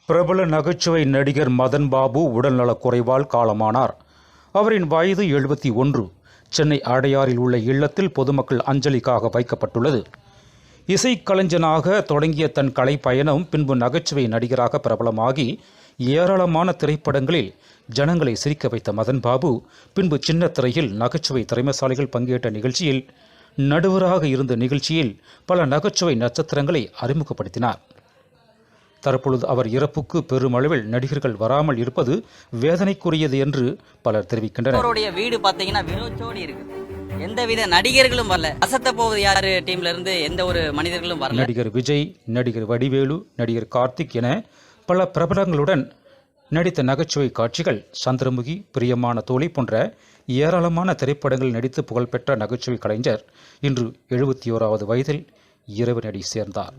பிரபல நகைச்சுவை நடிகர் மதன் பாபு உடல்நலக் குறைவால் காலமானார். அவரின் வயது 71. சென்னை அடையாறில் உள்ள இல்லத்தில் பொதுமக்கள் அஞ்சலிக்காக வைக்கப்பட்டுள்ளது. இசைக்கலைஞனாக தொடங்கிய தன் கலை பயணம் பின்பு நகைச்சுவை நடிகராக பிரபலமாகி ஏராளமான திரைப்படங்களில் ஜனங்களை சிரிக்க வைத்த மதன் பாபு பின்பு சின்ன திரையில் நகைச்சுவை திறமைசாலிகள் பங்கேற்ற நிகழ்ச்சியில் நடுவராக இருந்த நிகழ்ச்சியில் பல நகைச்சுவை நட்சத்திரங்களை அறிமுகப்படுத்தினார். தற்பொழுது அவர் இறப்புக்கு பெருமளவில் நடிகர்கள் வராமல் இருப்பது வேதனைக்குரியது என்று பலர் தெரிவிக்கின்றனர். அவருடைய வீடு பார்த்தீங்கன்னா வினோச்சோடி இருக்கு. எந்தவித நடிகர்களும் வரல. அசத்த போவது யாரு டீம்ல இருந்து எந்த ஒரு மனிதர்களும் வரல. நடிகர் விஜய், நடிகர் வடிவேலு, நடிகர் கார்த்திக் என பல பிரபலங்களுடன் நடித்த நகைச்சுவை காட்சிகள், சந்திரமுகி, பிரியமான தோழி போன்ற ஏராளமான திரைப்படங்களில் நடித்து புகழ்பெற்ற நகைச்சுவை கலைஞர் இன்று 71வது வயதில் இறைவனடி சேர்ந்தார்.